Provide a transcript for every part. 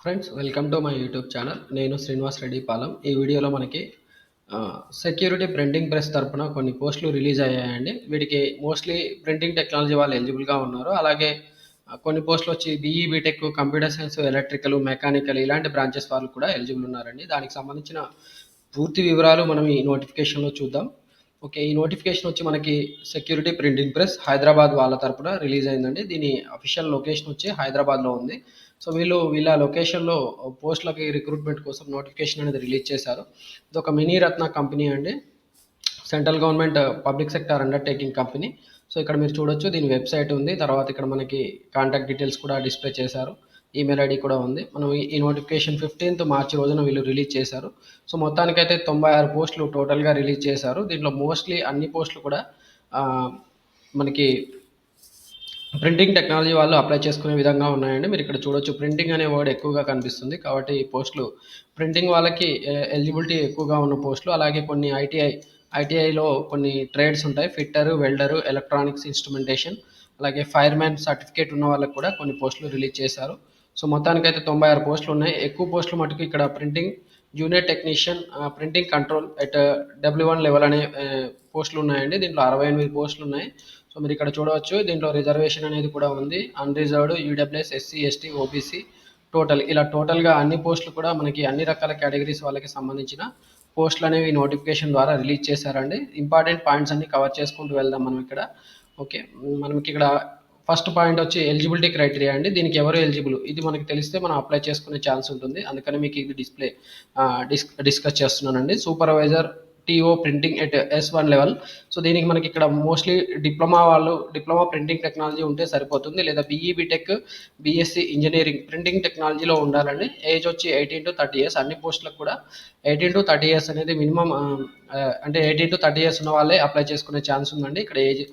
Friends, welcome to my YouTube channel. నేను శ్రీనివాస్ రెడ్డి పాలెం. ఈ వీడియోలో మనకి సెక్యూరిటీ ప్రింటింగ్ ప్రెస్ తరపున కొన్ని పోస్టులు రిలీజ్ అయ్యాయండి. వీటికి మోస్ట్లీ ప్రింటింగ్ టెక్నాలజీ వాళ్ళు ఎలిజిబుల్గా ఉన్నారు. అలాగే కొన్ని పోస్టులు వచ్చి BE BTech, computer science, electrical, mechanical ఇలాంటి బ్రాంచెస్ వాళ్ళు కూడా ఎలిజిబుల్ ఉన్నారండి. దానికి సంబంధించిన పూర్తి వివరాలు మనం ఈ నోటిఫికేషన్లో చూద్దాం. ఓకే, ఈ నోటిఫికేషన్ వచ్చి మనకి సెక్యూరిటీ ప్రింటింగ్ ప్రెస్ హైదరాబాద్ వాళ్ళ తరపున రిలీజ్ అయిందండి. దీని అఫీషియల్ లొకేషన్ వచ్చి హైదరాబాద్లో ఉంది. సో వీళ్ళ లొకేషన్లో పోస్టులకి రిక్రూట్మెంట్ కోసం నోటిఫికేషన్ అనేది రిలీజ్ చేశారు. ఇది ఒక మినీ రత్న కంపెనీ అండి. Central government public sector undertaking company. So ఇక్కడ మీరు చూడొచ్చు, దీని వెబ్సైట్ ఉంది. తర్వాత ఇక్కడ మనకి కాంటాక్ట్ డీటెయిల్స్ కూడా డిస్ప్లే చేశారు. ఈమెయిల్ ఐడి కూడా ఉంది. మనం ఈ నోటిఫికేషన్ 15th మార్చి రోజున వీళ్ళు రిలీజ్ చేశారు. సో మొత్తానికైతే 96 పోస్టులు టోటల్గా రిలీజ్ చేశారు. దీంట్లో మోస్ట్లీ అన్ని పోస్టులు కూడా మనకి ప్రింటింగ్ టెక్నాలజీ వాళ్ళు అప్లై చేసుకునే విధంగా ఉన్నాయండి. మీరు ఇక్కడ చూడొచ్చు, ప్రింటింగ్ అనే వర్డ్ ఎక్కువగా కనిపిస్తుంది. కాబట్టి ఈ పోస్టులు ప్రింటింగ్ వాళ్ళకి ఎలిజిబిలిటీ ఎక్కువగా ఉన్న పోస్టులు. అలాగే కొన్ని ఐటీఐలో కొన్ని ట్రేడ్స్ ఉంటాయి. ఫిట్టరు, వెల్డరు, ఎలక్ట్రానిక్స్ ఇన్స్ట్రుమెంటేషన్, అలాగే ఫైర్మ్యాన్ సర్టిఫికేట్ ఉన్న వాళ్ళకి కూడా కొన్ని పోస్టులు రిలీజ్ చేశారు. సో మొత్తానికైతే 96 పోస్టులు ఉన్నాయి. ఎక్కువ పోస్టులు మటుకు ఇక్కడ printing junior technician, printing control at W1 level అనే పోస్టులు ఉన్నాయండి. దీంట్లో 68 పోస్టులు ఉన్నాయి. సో మీరు ఇక్కడ చూడవచ్చు, దీంట్లో రిజర్వేషన్ అనేది కూడా ఉంది. Unreserved, UWS, SC, ST, OBC, టోటల్గా అన్ని పోస్టులు కూడా మనకి అన్ని రకాల కేటగిరీస్ వాళ్ళకి సంబంధించిన పోస్టులు అనేవి నోటిఫికేషన్ ద్వారా రిలీజ్ చేశారండి. ఇంపార్టెంట్ పాయింట్స్ అన్ని కవర్ చేసుకుంటూ వెళ్దాం మనం ఇక్కడ. ఓకే, మనకి ఇక్కడ ఫస్ట్ పాయింట్ వచ్చి ఎలిజిబిలిటీ క్రైటీరియా అండి. దీనికి ఎవరు ఎలిజిబుల్ ఇది మనకి తెలిస్తే మనం అప్లై చేసుకునే ఛాన్స్ ఉంటుంది. అందుకని మీకు ఇది డిస్కస్ చేస్తున్నానండి. Supervisor TO printing at S1 level. So దీనికి మనకి ఇక్కడ మోస్ట్లీ డిప్లొమా ప్రింటింగ్ టెక్నాలజీ ఉంటే సరిపోతుంది, లేదా BE BTech, BSc engineering printing టెక్నాలజీలో ఉండాలండి. ఏజ్ వచ్చి 18 to 30 years. అన్ని పోస్టులకు కూడా 18 to 30 years అనేది మినిమం. అంటే 18 to 30 years ఉన్న వాళ్ళే అప్లై చేసుకునే ఛాన్స్ ఉందండి. ఇక్కడ ఏజ్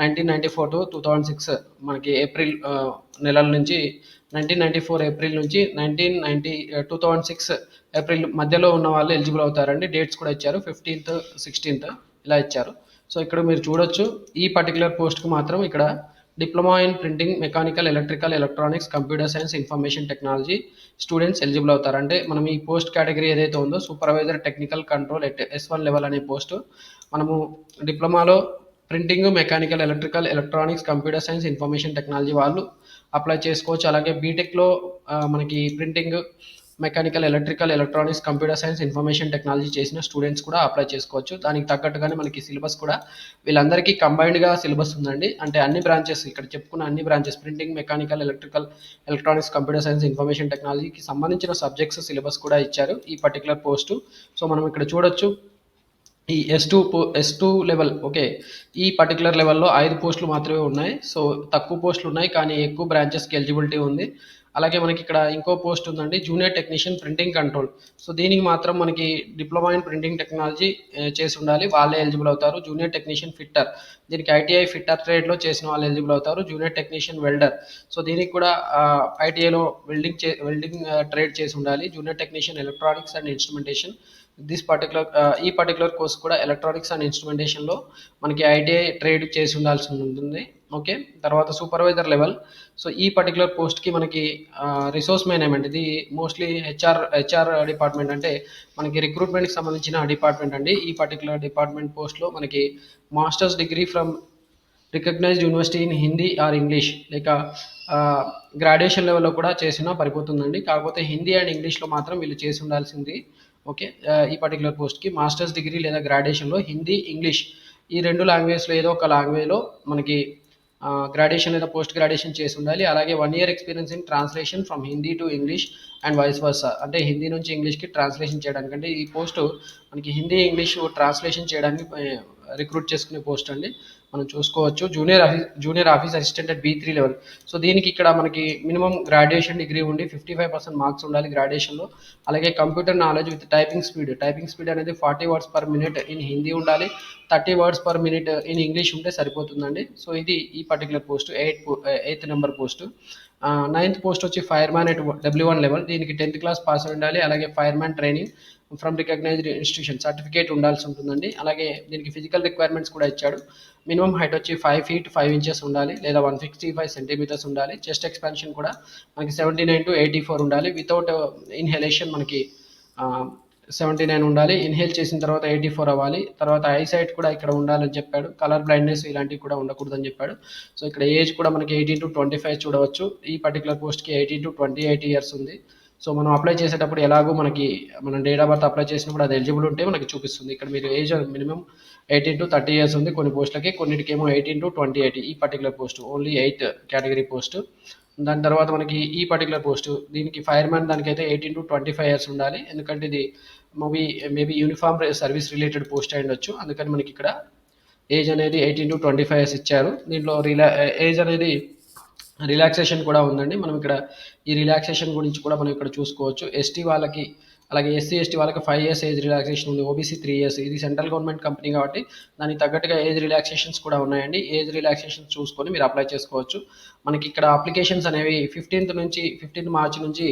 1994 to 2006 మనకి ఏప్రిల్ నెలల నుంచి 1994 ఏప్రిల్ నుంచి 2006 ఏప్రిల్ మధ్యలో ఉన్న వాళ్ళు ఎలిజిబుల్ అవుతారండి. డేట్స్ కూడా ఇచ్చారు, 15th, 16th ఇలా ఇచ్చారు. సో ఇక్కడ మీరు చూడొచ్చు, ఈ పర్టికులర్ పోస్ట్కి మాత్రం ఇక్కడ diploma in printing, mechanical, electrical, electronics, computer science, information technology students eligible అవుతారంటే మనం ఈ పోస్ట్ కేటగిరీ ఏదైతే ఉందో supervisor technical control at S1 level అనే పోస్టు మనము డిప్లొమాలో printing, mechanical, electrical, electronics, computer science, information technology వాళ్ళు అప్లై చేసుకోవచ్చు. అలాగే బీటెక్లో మనకి printing, mechanical, electrical, electronics, computer science, information technology చేసిన స్టూడెంట్స్ కూడా అప్లై చేసుకోవచ్చు. దానికి తగ్గట్టుగానే మనకి సిలబస్ కూడా వీళ్ళందరికీ కంబైన్డ్గా సిలబస్ ఉందండి. అంటే అన్ని బ్రాంచెస్, ఇక్కడ చెప్పుకున్న అన్ని branches printing, mechanical, electrical, electronics, computer science, information టెక్నాలజీకి సంబంధించిన సబ్జెక్ట్స్ సిలబస్ కూడా ఇచ్చారు ఈ పర్టికులర్ పోస్టు. సో మనం ఇక్కడ చూడొచ్చు, ఈ S2 లెవెల్. ఓకే, ఈ పర్టికులర్ లెవెల్లో 5 పోస్టులు మాత్రమే ఉన్నాయి. సో తక్కువ పోస్టులు ఉన్నాయి, కానీ ఎక్కువ బ్రాంచెస్కి ఎలిజిబిలిటీ ఉంది. అలాగే మనకి ఇక్కడ ఇంకో పోస్ట్ ఉందండి, junior technician printing control. So దీనికి మాత్రం మనకి డిప్లొమా ఇన్ ప్రింటింగ్ టెక్నాలజీ చేసి ఉండాలి, వాళ్ళే ఎలిజిబుల్ అవుతారు. జూనియర్ టెక్నీషియన్ ఫిట్టర్, దీనికి ఐటీఐ ఫిట్టర్ ట్రేడ్లో చేసిన వాళ్ళు ఎలిజిబుల్ అవుతారు. జూనియర్ టెక్నీషియన్ వెల్డర్, సో దీనికి కూడా ఐటీఐలో వెల్డింగ్ ట్రేడ్ చేసి ఉండాలి. Junior technician electronics and instrumentation, ఈ పర్టికులర్ కోర్స్ కూడా ఎలక్ట్రానిక్స్ అండ్ ఇన్స్ట్రుమెంటేషన్లో మనకి ఐటీఐ ట్రేడ్ చేసి ఉండాల్సి ఉంటుంది. ఓకే, తర్వాత సూపర్వైజర్ లెవెల్. సో ఈ పర్టికులర్ పోస్ట్కి మనకి రిసోర్స్ మేనేజ్మెంట్, ఇది మోస్ట్లీ హెచ్ఆర్ డిపార్ట్మెంట్, అంటే మనకి రిక్రూట్మెంట్కి సంబంధించిన డిపార్ట్మెంట్ అండి. ఈ పర్టికులర్ డిపార్ట్మెంట్ పోస్ట్లో మనకి masters degree from recognised university in Hindi or English, లేక గ్రాడ్యుయేషన్ లెవెల్లో కూడా చేసినా సరిపోతుందండి. కాకపోతే హిందీ అండ్ ఇంగ్లీష్లో మాత్రం వీళ్ళు చేసి ఉండాల్సింది. ఓకే, ఈ పర్టికులర్ పోస్ట్కి మాస్టర్స్ డిగ్రీ లేదా గ్రాడ్యుయేషన్లో హిందీ, ఇంగ్లీష్ ఈ 2 లాంగ్వేజ్లో ఏదో ఒక లాంగ్వేజ్లో మనకి గ్రాడ్యుయేషన్ లేదా పోస్ట్ గ్రాడ్యుయేషన్ చేసి ఉండాలి. అలాగే 1 year experience in translation from Hindi to English and vice versa, అంటే హిందీ నుంచి ఇంగ్లీష్కి ట్రాన్స్లేషన్ చేయడానికి. అంటే ఈ పోస్టు మనకి హిందీ, ఇంగ్లీష్ ట్రాన్స్లేషన్ చేయడానికి రిక్రూట్ చేసుకునే పోస్ట్ అండి. మనం చూసుకోవచ్చు, junior office assistant at B3 level. So దీనికి ఇక్కడ మనకి మినిమం గ్రాడ్యుయేషన్ డిగ్రీ ఉండి 55% మార్క్స్ ఉండాలి గ్రాడ్యుయేషన్లో. అలాగే computer knowledge with typing speed అనేది 40 words per minute in Hindi ఉండాలి, 30 words per minute in English ఉంటే సరిపోతుందండి. సో ఇది ఈ particular post 8th number post. 9th post వచ్చి ఫైర్మ్యాన్ ఎట్ W1 లెవెల్. దీనికి 10th క్లాస్ పాస్ అయి ఉండాలి. అలాగే fireman training from recognised institution certificate ఉండాల్సి ఉంటుందండి. అలాగే దీనికి ఫిజికల్ రిక్వైర్మెంట్స్ కూడా ఇచ్చాడు. మినిమం హైట్ వచ్చి 5 feet 5 inches ఉండాలి, లేదా 165 centimeters ఉండాలి. చెస్ట్ ఎక్స్పాన్షన్ కూడా మనకి 79 to 84 ఉండాలి. వితౌట్ ఇన్హలేషన్ మనకి 79 ఉండాలి. ఇన్హేల్ చేసిన తర్వాత 84 అవ్వాలి. తర్వాత ఐ సైట్ కూడా ఇక్కడ ఉండాలని చెప్పాడు. కలర్ బ్లైండ్నెస్ ఇలాంటివి కూడా ఉండకూడదని చెప్పాడు. సో ఇక్కడ ఏజ్ కూడా మనకి 18 to 25 చూడవచ్చు. ఈ పర్టికులర్ పోస్ట్కి 18 to 28 years ఉంది. సో మనం అప్లై చేసేటప్పుడు ఎలాగో మనకి మనం డేట్ ఆఫ్ బర్త్ అప్లై చేసినప్పుడు అది ఎలిజిబుల్ ఉంటే మనకి చూపిస్తుంది. ఇక్కడ మీరు ఏజ్ మినిమం 18 to 30 years ఉంది కొన్ని పోస్టులకి, కొన్నిటికేమో 18 to 28. ఈ particular post only 8th category post. దాని తర్వాత మనకి ఈ పర్టికులర్ పోస్ట్ దీనికి ఫైర్మ్యాన్ దానికైతే 18 to 25 years ఉండాలి. ఎందుకంటే ఇది maybe uniform service related post అయి ఉండొచ్చు. అందుకని మనకి ఇక్కడ ఏజ్ అనేది 18 to 25 years ఇచ్చారు. దీంట్లో ఏజ్ అనేది రిలాక్సేషన్ కూడా ఉందండి. మనం ఇక్కడ ఈ రిలాక్సేషన్ గురించి కూడా మనం ఇక్కడ చూసుకోవచ్చు. ఎస్టీ వాళ్ళకి అలాగే ఎస్సీ ఎస్టీ వాళ్ళకి 5 years ఏజ్ రిలాక్సేషన్ ఉంది. OBC 3 years. ఇది సెంట్రల్ గవర్నమెంట్ కంపెనీ కాబట్టి దానికి తగ్గట్టుగా ఏజ్ రిలాక్సేషన్స్ కూడా ఉన్నాయండి. ఏజ్ రిలాక్సేషన్స్ చూసుకొని మీరు అప్లై చేసుకోవచ్చు. మనకి ఇక్కడ అప్లికేషన్స్ అనేవి 15th మార్చి నుంచి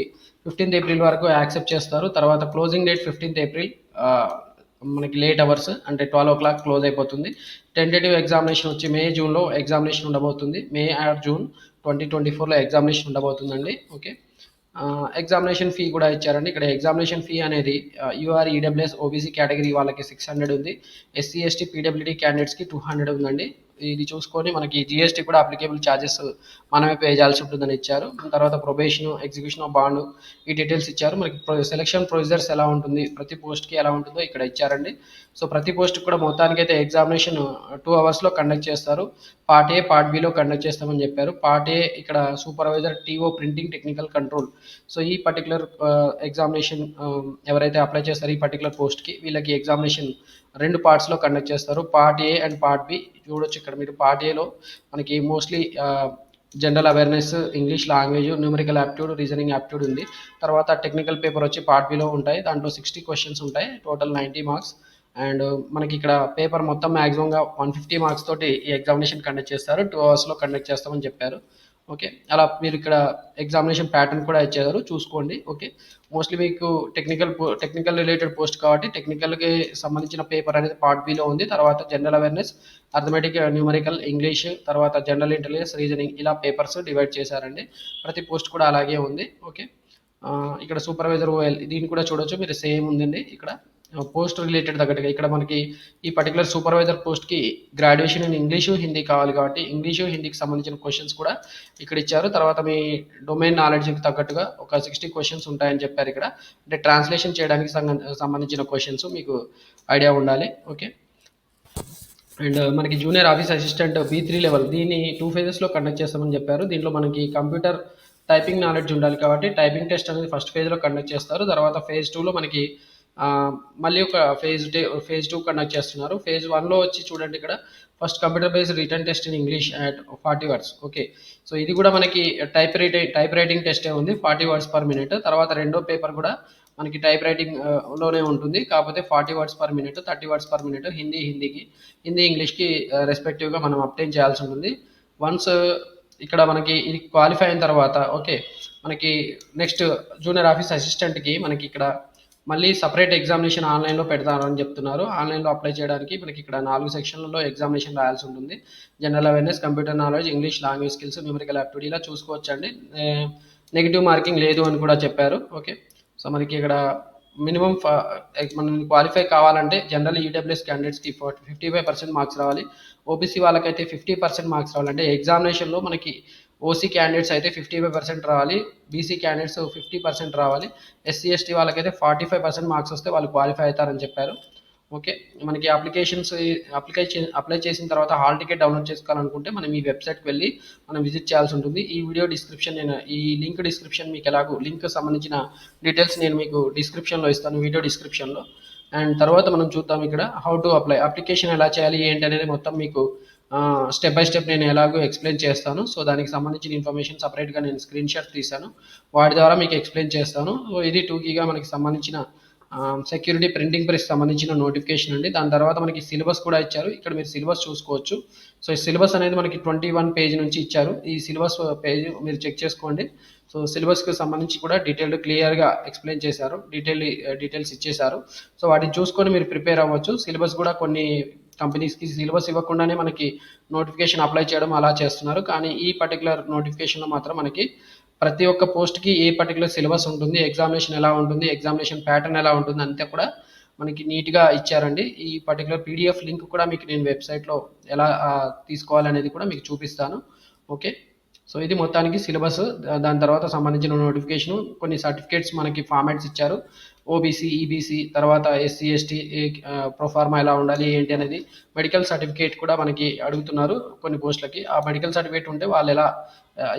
15th April వరకు యాక్సెప్ట్ చేస్తారు. తర్వాత క్లోజింగ్ డేట్ 15th April. మనకి లేట్ అవర్స్ అంటే 12 o'clock క్లోజ్ అయిపోతుంది. టెంటేటివ్ ఎగ్జామినేషన్ వచ్చి May-Juneలో ఎగ్జామినేషన్ ఉండబోతుంది. May or June 2024లో ఎగ్జామినేషన్ ఉండబోతుందండి. ఓకే, ఎగ్జామినేషన్ ఫీ కూడా ఇచ్చారండి. ఇక్కడ ఎగ్జామినేషన్ ఫీ అనేది యూఆర్ ఈడబ్ల్యూఎస్ ఓబీసీ కేటగిరీ వాళ్ళకి 600 ఉంది. ఎస్సీ ఎస్టీ పీడబ్ల్యూడీ క్యాండిడేట్స్కి 200 ఉందండి. ఇది చూసుకొని మనకి జిఎస్టీ కూడా అప్లికేబుల్ ఛార్జెస్ మనమే పే చేయాల్సి ఉంటుందని ఇచ్చారు. తర్వాత ప్రొబేషన్, ఎగ్జిక్యూషన్ ఆఫ్ బాండ్ ఈ డీటెయిల్స్ ఇచ్చారు. మనకి సెలక్షన్ ప్రొసీజర్స్ ఎలా ఉంటుంది, ప్రతి పోస్ట్కి ఎలా ఉంటుందో ఇక్కడ ఇచ్చారండి. సో ప్రతి పోస్ట్కి కూడా మొత్తానికైతే ఎగ్జామినేషన్ 2 hours కండక్ట్ చేస్తారు. పార్ట్ ఏ, పార్ట్ బిలో కండక్ట్ చేస్తామని చెప్పారు. పార్ట్ ఏ ఇక్కడ supervisor TO printing technical control. So ఈ పర్టికులర్ ఎగ్జామినేషన్ ఎవరైతే అప్లై చేస్తారో ఈ పర్టికులర్ పోస్ట్కి వీళ్ళకి ఎగ్జామినేషన్ 2 partsలో కండక్ట్ చేస్తారు. Part A and part B చూడొచ్చు. ఇక్కడ మీరు పార్ట్ ఏలో మనకి mostly general awareness, English language, numerical aptitude, reasoning aptitude ఉంది. తర్వాత టెక్నికల్ పేపర్ వచ్చి పార్ట్ బిలో ఉంటాయి. దాంట్లో 60 questions ఉంటాయి. Total 90 marks. అండ్ మనకి ఇక్కడ పేపర్ మొత్తం మ్యాక్సిమంగా 150 marks తోటి ఈ ఎగ్జామినేషన్ కండక్ట్ చేస్తారు. 2 hours కండక్ట్ చేస్తామని చెప్పారు. ఓకే, అలా మీరు ఇక్కడ ఎగ్జామినేషన్ ప్యాటర్న్ కూడా ఇచ్చారు, చూసుకోండి. ఓకే, మోస్ట్లీ మీకు టెక్నికల్ రిలేటెడ్ పోస్ట్ కాబట్టి టెక్నికల్కి సంబంధించిన పేపర్ అనేది పార్ట్ బిలో ఉంది. తర్వాత general awareness, arithmetic, numerical, English, తర్వాత జనరల్ ఇంటెలిజెన్స్, రీజనింగ్ ఇలా పేపర్స్ డివైడ్ చేశారండి. ప్రతి పోస్ట్ కూడా అలాగే ఉంది. ఓకే, ఇక్కడ సూపర్వైజర్ దీన్ని కూడా చూడొచ్చు మీరు, సేమ్ ఉందండి. ఇక్కడ పోస్ట్ రిలేటెడ్ తగ్గట్టుగా ఇక్కడ మనకి ఈ పర్టికులర్ సూపర్వైజర్ పోస్ట్కి గ్రాడ్యుయేషన్ ఇన్ ఇంగ్లీషు, హిందీ కావాలి కాబట్టి ఇంగ్లీషు, హిందీకి సంబంధించిన క్వశ్చన్స్ కూడా ఇక్కడ ఇచ్చారు. తర్వాత మీ డొమైన్ నాలెడ్జ్కి తగ్గట్టుగా ఒక 60 questions ఉంటాయని చెప్పారు. ఇక్కడ అంటే ట్రాన్స్లేషన్ చేయడానికి సంబంధించిన క్వశ్చన్స్ మీకు ఐడియా ఉండాలి. ఓకే, అండ్ మనకి junior office assistant B3 level దీన్ని 2 phases కండక్ట్ చేస్తామని చెప్పారు. దీంట్లో మనకి కంప్యూటర్ టైపింగ్ నాలెడ్జ్ ఉండాలి కాబట్టి టైపింగ్ టెస్ట్ అనేది ఫస్ట్ phase కండక్ట్ చేస్తారు. తర్వాత phase 2లో మనకి మళ్ళీ ఒక phase 2 కండక్ట్ చేస్తున్నారు. phase 1లో వచ్చి చూడండి, ఇక్కడ first computer based return test in English at 40 words. Okay, so ఇది కూడా మనకి టైప్ రైటింగ్ టెస్టే ఉంది, 40 words per minute. తర్వాత రెండో పేపర్ కూడా మనకి టైప్ రైటింగ్ లోనే ఉంటుంది, కాకపోతే 40 words per minute, 30 words per minute. Hindi ఇంగ్లీష్కి రెస్పెక్టివ్గా మనం అప్టైన్ చేయాల్సి ఉంటుంది. వన్స్ ఇక్కడ మనకి ఇది క్వాలిఫై అయిన తర్వాత ఓకే, మనకి నెక్స్ట్ జూనియర్ ఆఫీస్ అసిస్టెంట్కి మనకి ఇక్కడ మళ్ళీ సపరేట్ ఎగ్జామినేషన్ ఆన్లైన్లో పెడతారని చెప్తున్నారు. ఆన్లైన్లో అప్లై చేయడానికి మనకి ఇక్కడ 4 sectionలలో ఎగ్జామినేషన్ రాయాల్సి ఉంటుంది. General awareness, computer knowledge, English language skills, numerical aptitude ఇలా చూసుకోవచ్చండి. నెగిటివ్ మార్కింగ్ లేదు అని కూడా చెప్పారు. ఓకే, సో మనకి ఇక్కడ మినిమం మనం క్వాలిఫై కావాలంటే జనరల్ ఈడబ్ల్యూఎస్ క్యాండిడేట్స్కి 55% మార్క్స్ రావాలి. ఓబీసీ వాళ్ళకైతే 50% మార్క్స్ రావాలంటే ఎగ్జామినేషన్లో మనకి ఓసీ క్యాండిడేట్స్ అయితే 55% రావాలి, బీసీ క్యాండిడేట్స్ 50% రావాలి. ఎస్సీ ఎస్టీ వాళ్ళకైతే 45% మార్క్స్ వస్తే వాళ్ళు క్వాలిఫై అవుతారని చెప్పారు. ఓకే, మనకి అప్లై చేసిన తర్వాత హాల్ టికెట్ డౌన్లోడ్ చేసుకోవాలనుకుంటే మనం ఈ వెబ్సైట్కి వెళ్ళి మనం విజిట్ చేయాల్సి ఉంటుంది. ఈ వీడియో డిస్క్రిప్షన్ ఈ లింక్ డిస్క్రిప్షన్ మీకు ఎలాగో లింక్ సంబంధించిన డీటెయిల్స్ నేను మీకు డిస్క్రిప్షన్లో ఇస్తాను, వీడియో డిస్క్రిప్షన్లో. అండ్ తర్వాత మనం చూద్దాం ఇక్కడ హౌ టు అప్లై, అప్లికేషన్ ఎలా చేయాలి ఏంటి అనేది మొత్తం మీకు స్టెప్ బై స్టెప్ నేను ఎలాగో ఎక్స్ప్లెయిన్ చేస్తాను. సో దానికి సంబంధించిన ఇన్ఫర్మేషన్ సపరేట్గా నేను స్క్రీన్ షాట్ తీశాను, వాటి ద్వారా మీకు ఎక్స్ప్లెయిన్ చేస్తాను. సో ఇది టూకీగా మనకి సంబంధించిన సెక్యూరిటీ ప్రింటింగ్ ప్రెస్ సంబంధించిన నోటిఫికేషన్ అండి. దాని తర్వాత మనకి సిలబస్ కూడా ఇచ్చారు. ఇక్కడ మీరు సిలబస్ చూసుకోవచ్చు. సో ఈ సిలబస్ అనేది మనకి 21 పేజ్ నుంచి ఇచ్చారు. ఈ సిలబస్ పేజ్ మీరు చెక్ చేసుకోండి. సో సిలబస్కి సంబంధించి కూడా క్లియర్గా ఎక్స్ప్లెయిన్ చేశారు. డీటెయిల్స్ ఇచ్చేశారు. సో వాటిని చూసుకొని మీరు ప్రిపేర్ అవ్వచ్చు. సిలబస్ కూడా కొన్ని కంపెనీస్కి సిలబస్ ఇవ్వకుండానే మనకి నోటిఫికేషన్ అప్లై చేయడం అలా చేస్తున్నారు. కానీ ఈ పర్టికులర్ నోటిఫికేషన్లో మాత్రం మనకి ప్రతి ఒక్క పోస్ట్కి ఏ పర్టికులర్ సిలబస్ ఉంటుంది, ఎగ్జామినేషన్ ఎలా ఉంటుంది, ఎగ్జామినేషన్ ప్యాటర్న్ ఎలా ఉంటుంది అంతా కూడా మనకి నీట్గా ఇచ్చారండి. ఈ పర్టికులర్ పీడిఎఫ్ లింక్ కూడా మీకు నేను వెబ్సైట్లో ఎలా తీసుకోవాలనేది కూడా మీకు చూపిస్తాను. ఓకే, సో ఇది మొత్తానికి సిలబస్. దాని తర్వాత సంబంధించిన నోటిఫికేషన్, కొన్ని సర్టిఫికేట్స్ మనకి ఫార్మాట్స్ ఇచ్చారు. ఓబీసీ, ఈబీసీ, తర్వాత ఎస్సీ, ఎస్టీ, ప్రొఫార్మా ఎలా ఉండాలి ఏంటి అనేది, మెడికల్ సర్టిఫికేట్ కూడా మనకి అడుగుతున్నారు కొన్ని పోస్టులకి. ఆ మెడికల్ సర్టిఫికేట్ ఉంటే వాళ్ళు ఎలా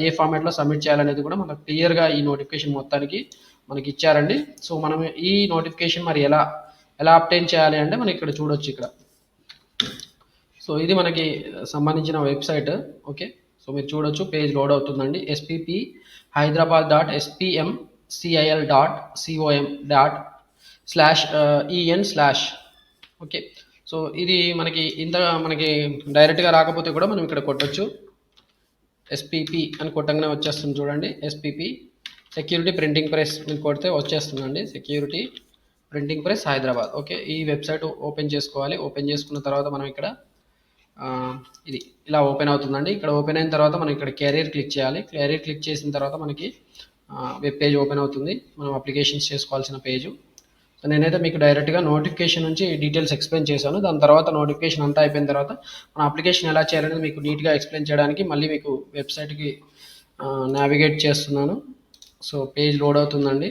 ఏ ఫార్మాట్లో సబ్మిట్ చేయాలనేది కూడా మనకు క్లియర్గా ఈ నోటిఫికేషన్ మొత్తానికి మనకి ఇచ్చారండి. సో మనం ఈ నోటిఫికేషన్ మరి ఎలా అప్టైన్ చేయాలి అంటే మనం ఇక్కడ చూడొచ్చు ఇక్కడ. సో ఇది మనకి సంబంధించిన వెబ్సైట్. ఓకే, సో మీరు చూడొచ్చు, పేజ్ లోడ్ అవుతుందండి. SPP Hyderabad .spm.cil.com/en/. Okay, so ఇది మనకి డైరెక్ట్గా రాకపోతే కూడా మనం ఇక్కడ కొట్టొచ్చు. ఎస్పీపీ అని కొట్టంగానే వచ్చేస్తుంది చూడండి. ఎస్పీపీ సెక్యూరిటీ ప్రింటింగ్ ప్రెస్ మీరు కొడితే వచ్చేస్తుందండి. Security printing press Hyderabad. Okay, ఈ వెబ్సైట్ ఓపెన్ చేసుకోవాలి. ఓపెన్ చేసుకున్న తర్వాత మనం ఇక్కడ ఇది ఇలా ఓపెన్ అవుతుందండి. ఇక్కడ ఓపెన్ అయిన తర్వాత మనం ఇక్కడ కెరీర్ క్లిక్ చేయాలి. కెరీర్ క్లిక్ చేసిన తర్వాత మనకి వెబ్ పేజ్ ఓపెన్ అవుతుంది, మనం అప్లికేషన్స్ చేసుకోవాల్సిన పేజు. సో నేనైతే మీకు డైరెక్ట్గా నోటిఫికేషన్ నుంచి డీటెయిల్స్ ఎక్స్ప్లెయిన్ చేశాను. దాని తర్వాత నోటిఫికేషన్ అంతా అయిపోయిన తర్వాత మన అప్లికేషన్ ఎలా చేయాలనేది మీకు నీట్గా ఎక్స్ప్లెయిన్ చేయడానికి మళ్ళీ మీకు వెబ్సైట్కి నావిగేట్ చేస్తున్నాను. సో పేజ్ లోడ్ అవుతుందండి.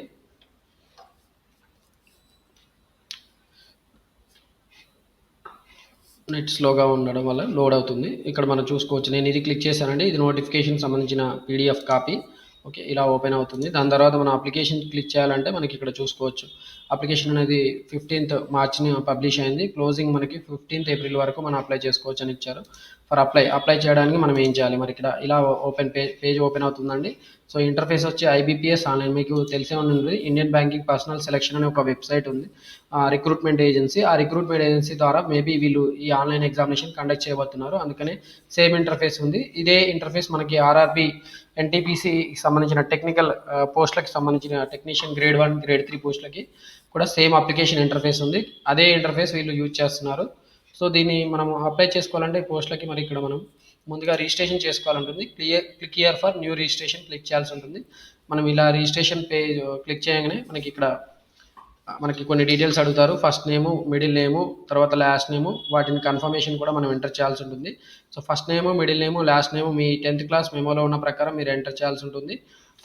నెట్ స్లోగా ఉండడం వల్ల లోడ్ అవుతుంది. ఇక్కడ మనం చూసుకోవచ్చు, నేను ఇది క్లిక్ చేశానండి. ఇది నోటిఫికేషన్ సంబంధించిన పీడిఎఫ్ కాపీ. ఓకే, ఇలా ఓపెన్ అవుతుంది. దాని తర్వాత మనం అప్లికేషన్ క్లిక్ చేయాలంటే మనకి ఇక్కడ చూసుకోవచ్చు, అప్లికేషన్ అనేది 15th మార్చిని పబ్లిష్ అయింది. క్లోజింగ్ మనకి 15th ఏప్రిల్ వరకు మనం అప్లై చేసుకోవచ్చు అని ఇచ్చారు. ఫర్ అప్లై చేయడానికి మనం ఏం చేయాలి, మరి ఇక్కడ ఇలా పేజ్ ఓపెన్ అవుతుందండి. సో ఇంటర్ఫేస్ వచ్చి ఐబీపీఎస్ ఆన్లైన్, మీకు తెలిసే ఉంటుంది, ఇండియన్ బ్యాంకింగ్ పర్సనల్ సెలక్షన్ అనే ఒక వెబ్సైట్ ఉంది, రిక్రూట్మెంట్ ఏజెన్సీ. ఆ రిక్రూట్మెంట్ ఏజెన్సీ ద్వారా మేబీ వీళ్ళు ఈ ఆన్లైన్ ఎగ్జామినేషన్ కండక్ట్ చేయబోతున్నారు. అందుకనే సేమ్ ఇంటర్ఫేస్ ఉంది. ఇదే ఇంటర్ఫేస్ మనకి ఆర్ఆర్బీ, ఎన్టీపీసీ సంబంధించిన టెక్నికల్ పోస్టులకి సంబంధించిన టెక్నీషియన్ గ్రేడ్ 1, గ్రేడ్ 3 పోస్టులకి కూడా సేమ్ అప్లికేషన్ ఇంటర్ఫేస్ ఉంది. అదే ఇంటర్ఫేస్ వీళ్ళు యూజ్ చేస్తున్నారు. సో దీన్ని మనం అప్లై చేసుకోవాలంటే పోస్టులకి మరి ఇక్కడ మనం ముందుగా రిజిస్ట్రేషన్ చేసుకోవాలంటుంది. Click here for new registration click చేయాల్సి ఉంటుంది. మనం ఇలా రిజిస్ట్రేషన్ పేజ్ క్లిక్ చేయగానే మనకి కొన్ని డీటెయిల్స్ అడుగుతారు. ఫస్ట్ నేము, మిడిల్ నేము, తర్వాత లాస్ట్ నేము, వాటిని కన్ఫర్మేషన్ కూడా మనం ఎంటర్ చేయాల్సి ఉంటుంది. So first name, middle name, last name మీ 10th క్లాస్ మెమోలో ఉన్న ప్రకారం మీరు ఎంటర్ చేయాల్సి ఉంటుంది.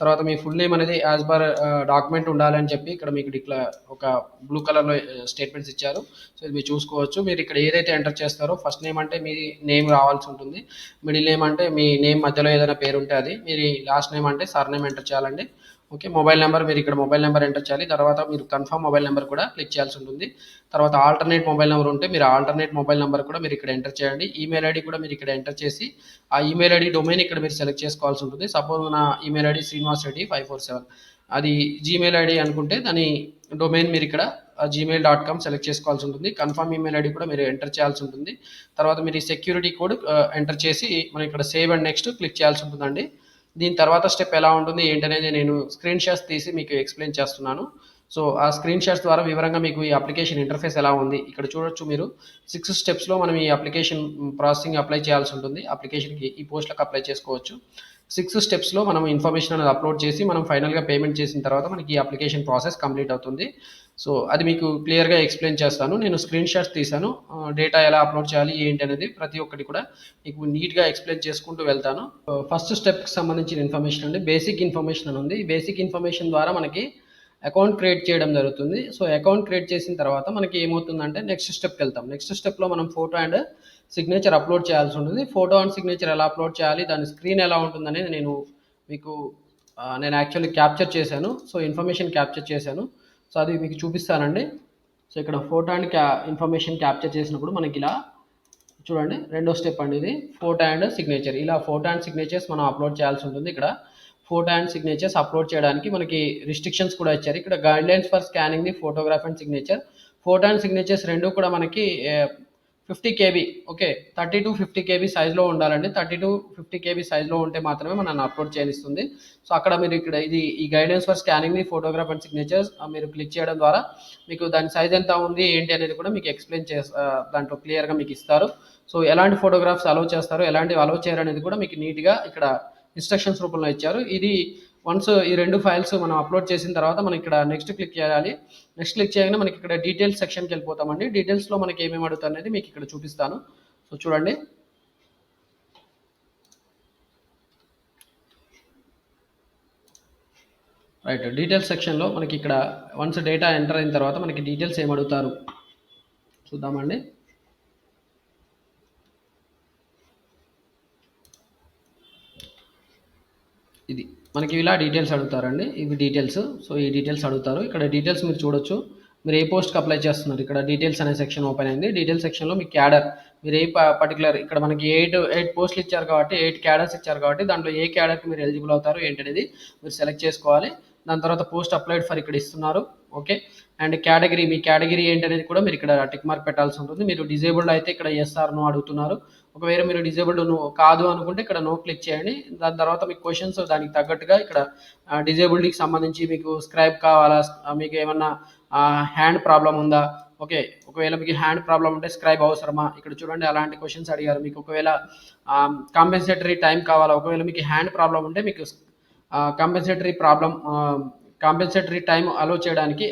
తర్వాత మీ ఫుల్ నేమ్ అనేది యాజ్ పర్ డాక్యుమెంట్ ఉండాలని చెప్పి ఇక్కడ మీకు ఒక బ్లూ కలర్లో స్టేట్మెంట్స్ ఇచ్చారు. సో ఇది మీరు చూసుకోవచ్చు. మీరు ఇక్కడ ఏదైతే ఎంటర్ చేస్తారో, ఫస్ట్ నేమ్ అంటే మీ నేమ్ రావాల్సి ఉంటుంది, మిడిల్ నేమ్ అంటే మీ నేమ్ మధ్యలో ఏదైనా పేరు ఉంటే అది, మీరు లాస్ట్ నేమ్ అంటే సర్ నేమ్ ఎంటర్ చేయాలండి. ఓకే, మొబైల్ నెంబర్ మీరు ఇక్కడ మొబైల్ నెంబర్ ఎంటర్ చేయాలి. తర్వాత మీరు కన్ఫర్మ్ మొబైల్ నెంబర్ కూడా క్లిక్ చేయాల్సి ఉంటుంది. తర్వాత ఆల్టర్నేట్ మొబైల్ నెంబర్ ఉంటే మీరు ఆల్టర్నేట్ మొబైల్ నెంబర్ కూడా మీరు ఇక్కడ ఎంటర్ చేయండి. ఈమెయిల్ ఐడి కూడా మీరు ఇక్కడ ఎంటర్ చేసి ఆ ఈమెయిల్ ఐడి డొమైన్ ఇక్కడ మీరు సెలెక్ట్ చేసుకోవాల్సి ఉంటుంది. సపోజ్ నా ఈమెయిల్ ఐడి srinivasreddy547, అది జీమెయిల్ ఐడి అనుకుంటే దాని డొమైన్ మీరు ఇక్కడ gmail.com సెలెక్ట్ చేసుకోవాల్సి ఉంటుంది. కన్ఫర్మ్ ఈమెయిల్ ఐడి కూడా మీరు ఎంటర్ చేయాల్సి ఉంటుంది. తర్వాత మీరు ఈ సెక్యూరిటీ కోడ్ ఎంటర్ చేసి మనం ఇక్కడ సేవ్ అండ్ నెక్స్ట్ క్లిక్ చేయాల్సి ఉంటుందండి. దీని తర్వాత స్టెప్ ఎలా ఉంటుంది ఏంటనేది నేను స్క్రీన్ షాట్స్ తీసి మీకు ఎక్స్ప్లెయిన్ చేస్తున్నాను. సో ఆ స్క్రీన్ షాట్స్ ద్వారా వివరంగా మీకు ఈ అప్లికేషన్ ఇంటర్ఫేస్ ఎలా ఉంది ఇక్కడ చూడొచ్చు. మీరు 6 స్టెప్స్లో మనం ఈ అప్లికేషన్ ప్రాసెసింగ్ అప్లై చేయాల్సి ఉంటుంది. అప్లికేషన్కి ఈ పోస్టులకు అప్లై చేసుకోవచ్చు. 6 స్టెప్స్లో మనం ఇన్ఫర్మేషన్ అనేది అప్లోడ్ చేసి మనం ఫైనల్గా పేమెంట్ చేసిన తర్వాత మనకి ఈ అప్లికేషన్ ప్రాసెస్ కంప్లీట్ అవుతుంది. సో అది మీకు క్లియర్గా ఎక్స్ప్లెయిన్ చేస్తాను. నేను స్క్రీన్ షాట్స్ తీసాను, డేటా ఎలా అప్లోడ్ చేయాలి ఏంటి అనేది ప్రతి ఒక్కటి కూడా మీకు నీట్గా ఎక్స్ప్లెయిన్ చేసుకుంటూ వెళ్తాను. ఫస్ట్ స్టెప్కి సంబంధించిన ఇన్ఫర్మేషన్ అండి, బేసిక్ ఇన్ఫర్మేషన్ అని ఉంది. ఈ బేసిక్ ఇన్ఫర్మేషన్ ద్వారా మనకి అకౌంట్ క్రియేట్ చేయడం జరుగుతుంది. సో అకౌంట్ క్రియేట్ చేసిన తర్వాత మనకి ఏమవుతుందంటే నెక్స్ట్ స్టెప్కి వెళ్తాం. నెక్స్ట్ స్టెప్లో మనం ఫోటో అండ్ సిగ్నేచర్ అప్లోడ్ చేయాల్సి ఉంటుంది. ఫోటో అండ్ సిగ్నేచర్ ఎలా అప్లోడ్ చేయాలి, దాని స్క్రీన్ ఎలా ఉంటుందనేది నేను యాక్చువల్లీ క్యాప్చర్ చేశాను. సో ఇన్ఫర్మేషన్ క్యాప్చర్ చేశాను. సో అది మీకు చూపిస్తానండి. సో ఇక్కడ ఫోటో అండ్ ఇన్ఫర్మేషన్ క్యాప్చర్ చేసినప్పుడు మనకి ఇలా చూడండి, రెండో స్టెప్ అండి ఇది, ఫోటో అండ్ సిగ్నేచర్. ఇలా ఫోటో అండ్ సిగ్నేచర్స్ మనం అప్లోడ్ చేయాల్సి ఉంటుంది. ఇక్కడ ఫోటో అండ్ సిగ్నేచర్స్ అప్లోడ్ చేయడానికి మనకి రిస్ట్రిక్షన్స్ కూడా ఇచ్చారు. ఇక్కడ guidelines for scanning the photograph and signature. Photo and signatures రెండు కూడా మనకి 50 కేబీ, ఓకే, 30 to 50 కేబీ సైజ్లో ఉండాలండి. 30 to 50 కేబీ సైజ్లో ఉంటే మాత్రమే మనల్ని అప్లోడ్ చేయనిస్తుంది. సో అక్కడ మీరు ఇక్కడ ఇది ఈ guidance for scanning the photograph and signatures మీరు క్లిక్ చేయడం ద్వారా మీకు దాని సైజ్ ఎంత ఉంది ఏంటి అనేది కూడా మీకు ఎక్స్ప్లెయిన్ దాంట్లో క్లియర్గా మీకు ఇస్తారు. సో ఎలాంటి ఫోటోగ్రాఫ్స్ అలౌ చేస్తారు, ఎలాంటివి అలౌ చేయరు అనేది కూడా మీకు నీట్గా ఇక్కడ ఇన్స్ట్రక్షన్స్ రూపంలో ఇచ్చారు. ఇది వన్స్ ఈ రెండు ఫైల్స్ మనం అప్లోడ్ చేసిన తర్వాత మనం ఇక్కడ నెక్స్ట్ క్లిక్ చేయాలి. నెక్స్ట్ క్లిక్ చేయగానే మనకి ఇక్కడ డీటెయిల్స్ సెక్షన్కి వెళ్ళిపోతామండి. డీటెయిల్స్లో మనకి ఏమేమి అడుగుతుంది అనేది మీకు ఇక్కడ చూపిస్తాను. సో చూడండి, రైట్, డీటెయిల్స్ సెక్షన్లో మనకి ఇక్కడ వన్స్ డేటా ఎంటర్ అయిన తర్వాత మనకి డీటెయిల్స్ ఏమి అడుగుతారు చూద్దామండి. ఇది మనకి ఇలా డీటెయిల్స్ అడుగుతారండి. ఇవి డీటెయిల్స్. సో ఈ డీటెయిల్స్ అడుగుతారు. ఇక్కడ డీటెయిల్స్ మీరు చూడొచ్చు. మీరు ఏ పోస్ట్కి అప్లై చేస్తున్నారు, ఇక్కడ డీటెయిల్స్ అనే సెక్షన్ ఓపెన్ అయింది. డీటెయిల్స్ సెక్షన్లో మీ క్యాడర్, మీరు ఏ పర్టికులర్, ఇక్కడ మనకి 8 పోస్టులు ఇచ్చారు కాబట్టి 8 క్యాడర్స్ ఇచ్చారు కాబట్టి దాంట్లో ఏ క్యాడర్కి మీరు ఎలిజిబుల్ అవుతారు ఏంటనేది మీరు సెలెక్ట్ చేసుకోవాలి. దాని తర్వాత పోస్ట్ అప్లైడ్ ఫర్ ఇక్కడ ఇస్తున్నారు, okay. And category, me category ఏంటనేది కూడా మీరు ఇక్కడ టిక్ మార్క్ పెట్టాల్సి ఉంటుంది. మీరు డిజేబుల్డ్ అయితే ఇక్కడ ఎస్ ఆర్ నో అడుగుతున్నారు. ఒకవేళ మీరు డిజేబుల్డ్ కాదు అనుకుంటే ఇక్కడ నో క్లిక్ చేయండి. దాని తర్వాత మీకు క్వశ్చన్స్ దానికి తగ్గట్టుగా ఇక్కడ డిజేబుల్డ్కి సంబంధించి మీకు స్క్రైబ్ కావాలా, మీకు ఏమన్నా హ్యాండ్ ప్రాబ్లం ఉందా, ఓకే, ఒకవేళ మీకు హ్యాండ్ ప్రాబ్లం ఉంటే స్క్రైబ్ అవసరమా, ఇక్కడ చూడండి అలాంటి క్వశ్చన్స్ అడిగారు. మీకు ఒకవేళ కాంపెన్సేటరీ టైం కావాలా, ఒకవేళ మీకు హ్యాండ్ ప్రాబ్లం ఉంటే మీకు కాంపెన్సేటరీ టైం అలో చేయడానికి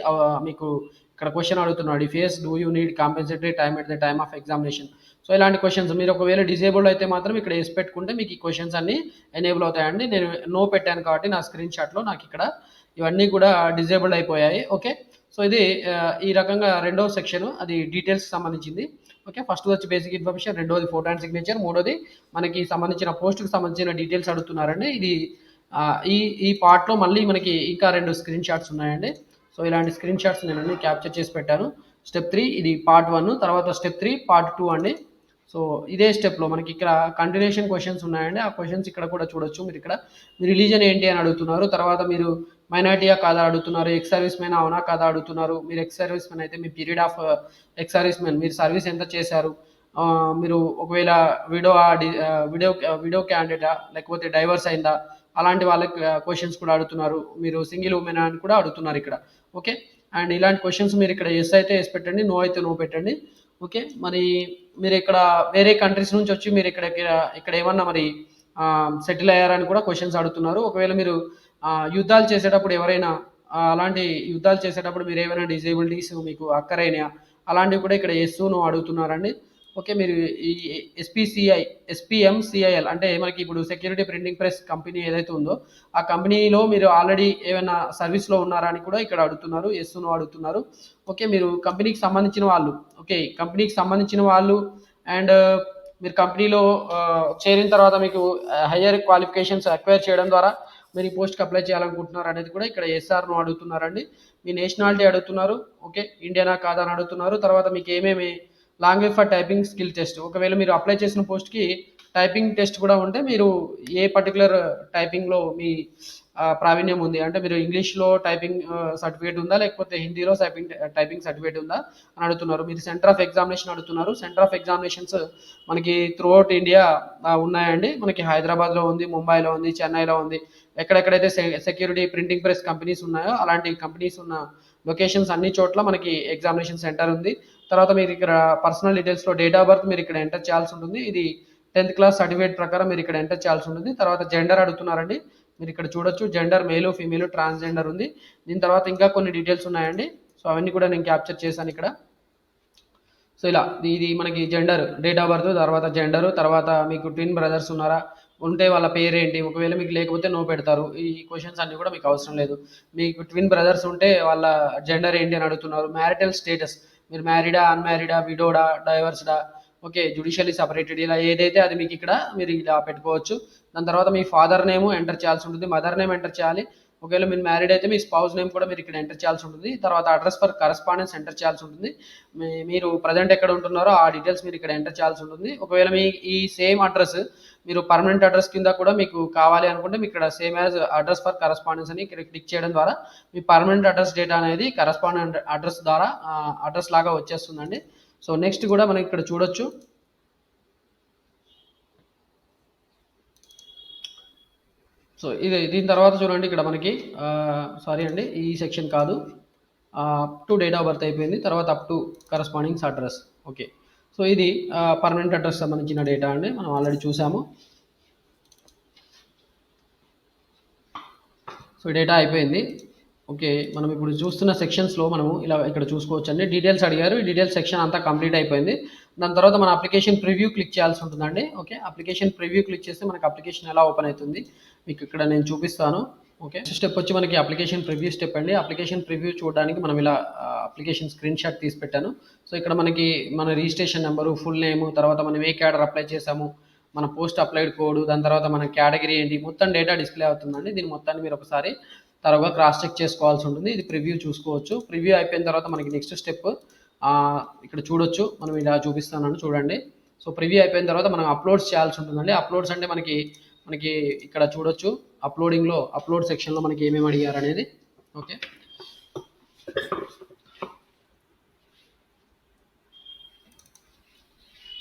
మీకు ఇక్కడ క్వశ్చన్ అడుగుతున్నాడు. Face do you need compensatory time at the time of examination. So ఇలాంటి క్వశ్చన్స్ మీరు ఒకవేళ డిజేబుల్డ్ అయితే మాత్రం ఇక్కడ వేసి పెట్టుకుంటే మీకు ఈ క్వశ్చన్స్ అన్ని ఎనేబుల్ అవుతాయండి. నేను నో పెట్టాను కాబట్టి నా స్క్రీన్ షాట్లో నాకు ఇక్కడ ఇవన్నీ కూడా డిజేబుల్డ్ అయిపోయాయి, ఓకే. సో ఇది ఈ రకంగా రెండవ సెక్షన్, అది డీటెయిల్స్కి సంబంధించింది, ఓకే. ఫస్ట్ వచ్చి బేసిక్ ఇన్ఫర్మేషన్, రెండోది ఫోటో అండ్ సిగ్నేచర్, మూడోది మనకి సంబంధించిన పోస్ట్కి సంబంధించిన డీటెయిల్స్ అడుగుతున్నారండి. ఇది ఈ పార్ట్లో మళ్ళీ మనకి ఇంకా 2 స్క్రీన్ షాట్స్ ఉన్నాయండి. సో ఇలాంటి స్క్రీన్ షాట్స్ నేను అన్ని క్యాప్చర్ చేసి పెట్టాను. స్టెప్ 3 ఇది పార్ట్ 1, తర్వాత స్టెప్ 3 పార్ట్ 2 అండి. సో ఇదే స్టెప్లో మనకి ఇక్కడ కంటిన్యూషన్ క్వశ్చన్స్ ఉన్నాయండి. ఆ క్వశ్చన్స్ ఇక్కడ కూడా చూడొచ్చు. మీరు ఇక్కడ మీ రిలీజన్ ఏంటి అని అడుగుతున్నారు, తర్వాత మీరు మైనారిటీయా కాదా అడుగుతున్నారు, ఎక్స్ సర్వీస్ మెన్ అవునా కాదా అడుగుతున్నారు. మీరు ఎక్స్ సర్వీస్ మెన్ అయితే మీ period of ex service men, మీరు సర్వీస్ ఎంత చేశారు, మీరు ఒకవేళ విడో క్యాండిడేటా లేకపోతే డైవర్స్ అయిందా, అలాంటి వాళ్ళకి క్వశ్చన్స్ కూడా అడుగుతున్నారు. మీరు సింగిల్ ఉమెన్ అని కూడా అడుగుతున్నారు ఇక్కడ, ఓకే. అండ్ ఇలాంటి క్వశ్చన్స్ మీరు ఇక్కడ ఎస్ అయితే ఎస్ పెట్టండి, నో అయితే నో పెట్టండి, ఓకే. మరి మీరు ఇక్కడ వేరే కంట్రీస్ నుంచి వచ్చి మీరు ఇక్కడ ఏమన్నా మరి సెటిల్ అయ్యారని కూడా క్వశ్చన్స్ అడుగుతున్నారు. ఒకవేళ మీరు యుద్ధాలు చేసేటప్పుడు ఎవరైనా అలాంటి యుద్ధాలు చేసేటప్పుడు మీరు ఏమైనా డిజేబిలిటీస్ మీకు అక్కరైనా అలాంటివి కూడా ఇక్కడ ఎస్ నో అడుగుతున్నారండి, ఓకే. మీరు ఈ ఎస్పిఎంసిఐఎల్ అంటే మనకి ఇప్పుడు సెక్యూరిటీ ప్రింటింగ్ ప్రెస్ కంపెనీ ఏదైతే ఉందో ఆ కంపెనీలో మీరు ఆల్రెడీ ఏమైనా సర్వీస్లో ఉన్నారా అని కూడా ఇక్కడ అడుగుతున్నారు, ఎస్ నో అడుగుతున్నారు, ఓకే. మీరు కంపెనీకి సంబంధించిన వాళ్ళు, ఓకే, కంపెనీకి సంబంధించిన వాళ్ళు అండ్ మీరు కంపెనీలో చేరిన తర్వాత మీకు హయ్యర్ క్వాలిఫికేషన్స్ అక్వైర్ చేయడం ద్వారా మీరు ఈ పోస్ట్కి అప్లై చేయాలనుకుంటున్నారు అనేది కూడా ఇక్కడ ఎస్ఆర్ నో అడుగుతున్నారండి. మీ నేషనాలిటీ అడుగుతున్నారు, ఓకే, ఇండియానా కాదా అని అడుగుతున్నారు. తర్వాత మీకు ఏమేమి language for typing skill test, ఒకవేళ మీరు అప్లై చేసిన పోస్ట్కి టైపింగ్ టెస్ట్ కూడా ఉంటే మీరు ఏ పర్టికులర్ టైపింగ్లో మీ ప్రావీణ్యం ఉంది అంటే మీరు ఇంగ్లీష్లో టైపింగ్ సర్టిఫికేట్ ఉందా లేకపోతే హిందీలో టైపింగ్ సర్టిఫికేట్ ఉందా అని అడుగుతున్నారు. మీరు సెంటర్ ఆఫ్ ఎగ్జామినేషన్ అడుగుతున్నారు. సెంటర్ ఆఫ్ ఎగ్జామినేషన్స్ మనకి త్రూఅవుట్ ఇండియా ఉన్నాయండి. మనకి హైదరాబాద్లో ఉంది, ముంబైలో ఉంది, చెన్నైలో ఉంది. ఎక్కడెక్కడైతే సెక్యూరిటీ ప్రింటింగ్ ప్రెస్ కంపెనీస్ ఉన్నాయో అలాంటి కంపెనీస్ ఉన్న లొకేషన్స్ అన్ని చోట్ల మనకి ఎగ్జామినేషన్ సెంటర్ ఉంది. తర్వాత మీరు ఇక్కడ పర్సనల్ డీటెయిల్స్లో డేట్ ఆఫ్ బర్త్ మీరు ఇక్కడ ఎంటర్ చేయాల్సి ఉంటుంది. ఇది 10th క్లాస్ సర్టిఫికేట్ ప్రకారం మీరు ఇక్కడ ఎంటర్ చేయాల్సి ఉంటుంది. తర్వాత జెండర్ అడుగుతున్నారండి. మీరు ఇక్కడ చూడొచ్చు జెండర్ మేలు, ఫీమేల్, ట్రాన్స్జెండర్ ఉంది. దీని తర్వాత ఇంకా కొన్ని డీటెయిల్స్ ఉన్నాయండి. సో అవన్నీ కూడా నేను క్యాప్చర్ చేశాను ఇక్కడ. సో ఇలా ఇది మనకి జెండర్, డేట్ ఆఫ్ బర్త్, తర్వాత జెండరు, తర్వాత మీకు ట్విన్ బ్రదర్స్ ఉన్నారా, ఉంటే వాళ్ళ పేరేంటి, ఒకవేళ మీకు లేకపోతే నో పెడతారు. ఈ క్వశ్చన్స్ అన్నీ కూడా మీకు అవసరం లేదు. మీకు ట్విన్ బ్రదర్స్ ఉంటే వాళ్ళ జెండర్ ఏంటి అని అడుగుతున్నారు. మ్యారిటల్ స్టేటస్, మీరు మ్యారీడా, అన్మ్యారీడా, విడోడా, డైవర్స్డా, ఓకే, జుడిషియల్లీ సపరేటెడ్, ఇలా ఏదైతే అది మీకు ఇక్కడ మీరు ఇలా పెట్టుకోవచ్చు. దాని తర్వాత మీ ఫాదర్ నేమ్ ఎంటర్ చేయాల్సి ఉంటుంది, మదర్ నేమ్ ఎంటర్ చేయాలి. ఒకవేళ మీరు మ్యారీడ్ అయితే మీ స్పౌస్ నేమ్ కూడా మీరు ఇక్కడ ఎంటర్ చేయాల్సి ఉంటుంది. తర్వాత అడ్రస్ ఫర్ కరస్పాండెన్స్ ఎంటర్ చేయాల్సి ఉంటుంది. మీరు ప్రజెంట్ ఎక్కడ ఉంటున్నారో ఆ డీటెయిల్స్ మీరు ఇక్కడ ఎంటర్ చేయాల్సి ఉంటుంది. ఒకవేళ మీ ఈ సేమ్ అడ్రస్ మీరు పర్మనెంట్ అడ్రస్ కింద కూడా మీకు కావాలి అనుకుంటే మీకు ఇక్కడ same as address for correspondence అని ఇక్కడ క్లిక్ చేయడం ద్వారా మీ పర్మనెంట్ అడ్రస్ డేటా అనేది కరస్పాండెంట్ అడ్రస్ ద్వారా అడ్రస్ లాగా వచ్చేస్తుందండి. సో నెక్స్ట్ కూడా మనం ఇక్కడ చూడొచ్చు. సో దీని తర్వాత చూడండి ఇక్కడ మనకి సారీ అండి, ఈ సెక్షన్ కాదు, up to date of birth అయిపోయింది. తర్వాత up to correspondings address. Okay, so ఇది పర్మనెంట్ అడ్రస్ సంబంధించిన డేటా అండి, మనం ఆల్రెడీ చూసాము. సో డేటా అయిపోయింది. ఓకే, మనం ఇప్పుడు చూస్తున్న సెక్షన్స్లో మనము ఇలా ఇక్కడ చూసుకోవచ్చు అండి. డీటెయిల్స్ అడిగారు, ఈ డీటెయిల్స్ సెక్షన్ అంతా కంప్లీట్ అయిపోయింది. దాని తర్వాత మన అప్లికేషన్ ప్రివ్యూ క్లిక్ చేయాల్సి ఉంటుందండి. ఓకే, అప్లికేషన్ ప్రివ్యూ క్లిక్ చేస్తే మనకి అప్లికేషన్ ఎలా ఓపెన్ అవుతుంది మీకు ఇక్కడ నేను చూపిస్తాను. ఓకే, స్టెప్ వచ్చి మనకి అప్లికేషన్ ప్రివ్యూ స్టెప్ అండి. అప్లికేషన్ ప్రివ్యూ చూడడానికి మనం ఇలా అప్లికేషన్ స్క్రీన్ షాట్ తీసి పెట్టాను. సో ఇక్కడ మనకి మన రిజిస్ట్రేషన్ నెంబరు, ఫుల్ నేమ్, తర్వాత మనం ఏ క్యాడర్ అప్లై చేసాము, మన పోస్ట్ అప్లైడ్ కోడ్, దాని తర్వాత మన కేటగిరీ ఏంటి, మొత్తం డేటా డిస్ప్లే అవుతుందండి. దీని మొత్తాన్ని మీరు ఒకసారి తర్వాత క్రాస్ చెక్ చేసుకోవాల్సి ఉంటుంది. ఇది ప్రివ్యూ చూసుకోవచ్చు. ప్రివ్యూ అయిపోయిన తర్వాత మనకి నెక్స్ట్ స్టెప్ ఇక్కడ చూడొచ్చు, మనం ఇలా చూపిస్తాను చూడండి. సో ప్రివ్యూ అయిపోయిన తర్వాత మనం అప్లోడ్స్ చేయాల్సి ఉంటుందండి. అప్లోడ్స్ అంటే మనకి ఇక్కడ చూడొచ్చు, అప్లోడింగ్లో అప్లోడ్ సెక్షన్లో మనకి ఏమేమి అడిగారు అనేది. ఓకే,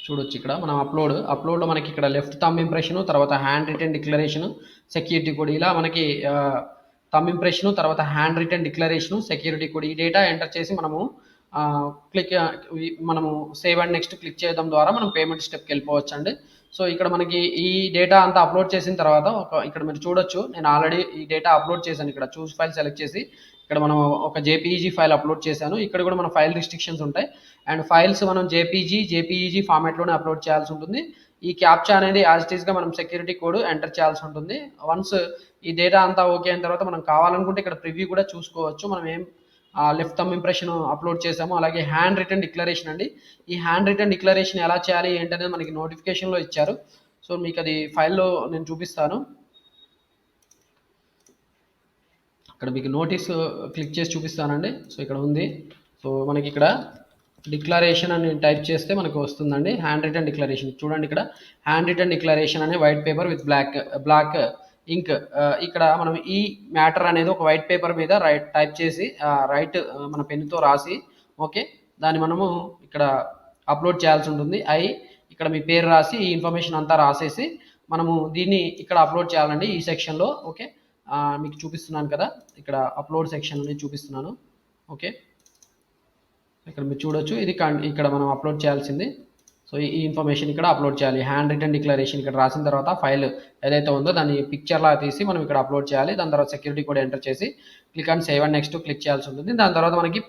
చూడొచ్చు ఇక్కడ మనం అప్లోడ్లో మనకి ఇక్కడ లెఫ్ట్ థంబ్ ఇంప్రెషన్, తర్వాత hand written declaration, security code, ఇలా మనకి థంబ్ ఇంప్రెషన్, తర్వాత hand written declaration, security code, ఈ డేటా ఎంటర్ చేసి మనము సేవ్ అండ్ నెక్స్ట్ క్లిక్ చేయడం ద్వారా మనం పేమెంట్ స్టెప్కి వెళ్ళిపోవచ్చు అండి. సో ఇక్కడ మనకి ఈ డేటా అంతా అప్లోడ్ చేసిన తర్వాత ఇక్కడ మీరు చూడొచ్చు, నేను ఆల్రెడీ ఈ డేటా అప్లోడ్ చేశాను. ఇక్కడ చూస్ ఫైల్ సెలెక్ట్ చేసి ఇక్కడ మనం ఒక జేపీఈజీ ఫైల్ అప్లోడ్ చేశాను. ఇక్కడ కూడా మన ఫైల్ రిస్ట్రిక్షన్స్ ఉంటాయి, అండ్ ఫైల్స్ మనం జేపీఈజీ ఫార్మాట్లోనే అప్లోడ్ చేయాల్సి ఉంటుంది. ఈ క్యాప్చా అనేది యాజ్ ఇట్ ఈస్గా మనం సెక్యూరిటీ కోడ్ ఎంటర్ చేయాల్సి ఉంటుంది. వన్స్ ఈ డేటా అంతా ఓకే అయిన తర్వాత మనం కావాలనుకుంటే ఇక్కడ ప్రివ్యూ కూడా చూసుకోవచ్చు. మనం ఏం లెఫ్ట్ థంబ్ ఇంప్రెషన్ అప్లోడ్ చేసాము, అలాగే హ్యాండ్ రిటర్న్ డిక్లరేషన్ అండి. ఈ హ్యాండ్ రిటర్న్ డిక్లరేషన్ ఎలా చేయాలి ఏంటనేది మనకి నోటిఫికేషన్లో ఇచ్చారు. సో మీకు అది ఫైల్లో నేను చూపిస్తాను. ఇక్కడ మీకు నోటీస్ క్లిక్ చేసి చూపిస్తానండి. సో ఇక్కడ ఉంది. సో మనకి ఇక్కడ డిక్లరేషన్ అని టైప్ చేస్తే మనకు వస్తుందండి, హ్యాండ్ రిటర్న్ డిక్లరేషన్. చూడండి ఇక్కడ హ్యాండ్ రిటర్న్ డిక్లరేషన్ అనే white paper with black ink. ఇక్కడ మనం ఈ మ్యాటర్ అనేది ఒక వైట్ పేపర్ మీద టైప్ చేసి రైట్ మన పెన్నుతో రాసి, ఓకే, దాన్ని మనము ఇక్కడ అప్లోడ్ చేయాల్సి ఉంటుంది. ఇక్కడ మీ పేరు రాసి ఈ ఇన్ఫర్మేషన్ అంతా రాసేసి మనము దీన్ని ఇక్కడ అప్లోడ్ చేయాలండి ఈ సెక్షన్లో. ఓకే, మీకు చూపిస్తున్నాను కదా, ఇక్కడ అప్లోడ్ సెక్షన్ అనేది చూపిస్తున్నాను. ఓకే, ఇక్కడ మీరు చూడొచ్చు, ఇది ఇక్కడ మనం అప్లోడ్ చేయాల్సింది. సో ఈ ఇన్ఫర్మేషన్ ఇక్కడ అప్లోడ్ చేయాలి. హ్యాండ్ రిటర్న్ డిక్లరేషన్ ఇక్కడ రాసిన తర్వాత ఫైల్ ఏదైతే ఉందో దాన్ని పిక్చర్లా తీసి మనం ఇక్కడ అప్లోడ్ చేయాలి. దాని తర్వాత సెక్యూరిటీ కోడ్ ఎంటర్ చేసి click and save and next click చేయాల్సి ఉంటుంది. దాని తర్వాత మనకి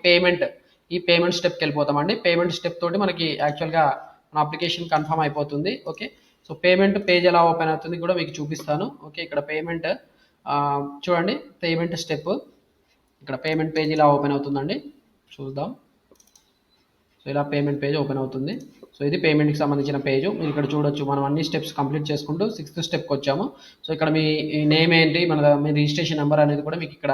ఈ పేమెంట్ స్టెప్కి వెళ్ళిపోతామండి. పేమెంట్ స్టెప్ తోటి మనకి యాక్చువల్గా మన అప్లికేషన్ కన్ఫర్మ్ అయిపోతుంది. ఓకే, సో పేమెంట్ పేజ్ ఎలా ఓపెన్ అవుతుంది కూడా మీకు చూపిస్తాను. ఓకే, ఇక్కడ పేమెంట్ చూడండి, పేమెంట్ స్టెప్, ఇక్కడ పేమెంట్ పేజ్ ఇలా ఓపెన్ అవుతుందండి, చూద్దాం. సో ఇలా పేమెంట్ పేజ్ ఓపెన్ అవుతుంది. సో ఇది పేమెంట్కి సంబంధించిన పేజ్. మీరు ఇక్కడ చూడొచ్చు, మనం అన్ని స్టెప్స్ కంప్లీట్ చేసుకుంటూ 6th స్టెప్కి వచ్చాము. సో ఇక్కడ మీ నేమ్ ఏంటి, మీ రిజిస్ట్రేషన్ నెంబర్ అనేది కూడా మీకు ఇక్కడ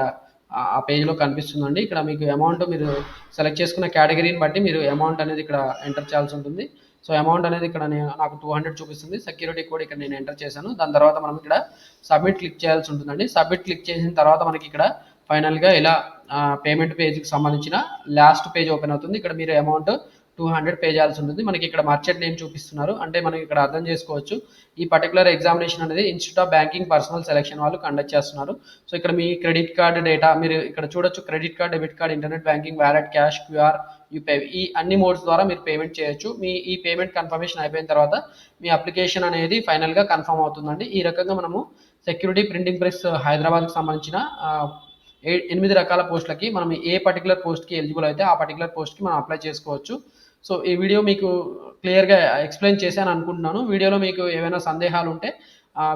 ఆ పేజ్లో కనిపిస్తుందండి. ఇక్కడ మీకు అమౌంట్ మీరు సెలెక్ట్ చేసుకున్న కేటగిరీని బట్టి మీరు అమౌంట్ అనేది ఇక్కడ ఎంటర్ చేయాల్సి ఉంటుంది. సో అమౌంట్ అనేది ఇక్కడ నాకు 200 చూపిస్తుంది. సెక్యూరిటీ కోడ్ ఇక్కడ నేను ఎంటర్ చేశాను. దాని తర్వాత మనం ఇక్కడ సబ్మిట్ క్లిక్ చేయాల్సి ఉంటుందండి. సబ్మిట్ క్లిక్ చేసిన తర్వాత మనకి ఇక్కడ ఫైనల్గా ఇలా పేమెంట్ పేజ్కి సంబంధించిన లాస్ట్ పేజ్ ఓపెన్ అవుతుంది. ఇక్కడ మీరు అమౌంట్ 200 పే చేయాల్సి ఉంటుంది. మనకి ఇక్కడ మర్చెంట్ నేమ్ చూపిస్తున్నారు, అంటే మనం ఇక్కడ అర్థం చేసుకోవచ్చు ఈ పర్టికులర్ ఎగ్జామినేషన్ అనేది Institute of Banking Personnel Selection వాళ్ళు కండక్ట్ చేస్తున్నారు. సో ఇక్కడ మీ క్రెడిట్ కార్డ్ డేటా మీరు ఇక్కడ చూడొచ్చు, credit card, debit card, internet banking, wallet, cash, QR, UPI, ఈ అన్ని మోడ్స్ ద్వారా మీరు పేమెంట్ చేయొచ్చు. ఈ పేమెంట్ కన్ఫర్మేషన్ అయిపోయిన తర్వాత మీ అప్లికేషన్ అనేది ఫైనల్గా కన్ఫర్మ్ అవుతుందండి. ఈ రకంగా మనము సెక్యూరిటీ ప్రింటింగ్ ప్రెస్ హైదరాబాద్కి సంబంధించిన 8 రకాల పోస్టులకి మనం ఏ పర్టికులర్ పోస్ట్కి ఎలిజిబుల్ అయితే ఆ పర్టికులర్ పోస్ట్కి మనం అప్లై చేసుకోవచ్చు. సో ఈ వీడియో మీకు క్లియర్గా ఎక్స్ప్లెయిన్ చేశాను అనుకుంటున్నాను. వీడియోలో మీకు ఏమైనా సందేహాలు ఉంటే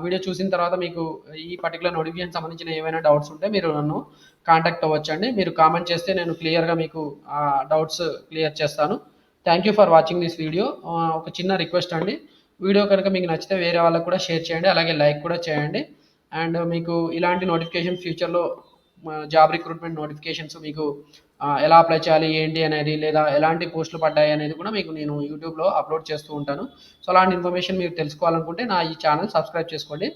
వీడియో చూసిన తర్వాత మీకు ఈ పర్టికులర్ నోటిఫికేషన్ సంబంధించిన ఏమైనా డౌట్స్ ఉంటే మీరు నన్ను కాంటాక్ట్ అవ్వచ్చండి. మీరు కామెంట్ చేస్తే నేను క్లియర్గా మీకు డౌట్స్ క్లియర్ చేస్తాను. Thank you for watching this video. ఒక చిన్న రిక్వెస్ట్ అండి, వీడియో కనుక మీకు నచ్చితే వేరే వాళ్ళకు కూడా షేర్ చేయండి, అలాగే లైక్ కూడా చేయండి. అండ్ మీకు ఇలాంటి నోటిఫికేషన్ ఫ్యూచర్లో జాబ్ రిక్రూట్మెంట్ నోటిఫికేషన్స్ మీకు ఎలా అప్లై చేయాలి ఏంటి అనేది, లేదా ఎలాంటి పోస్టులు పడ్డాయి అనేది కూడా మీకు నేను యూట్యూబ్లో అప్లోడ్ చేస్తూ ఉంటాను. సో అలాంటి ఇన్ఫర్మేషన్ మీరు తెలుసుకోవాలనుకుంటే నా ఈ ఛానల్ సబ్స్క్రైబ్ చేసుకోండి.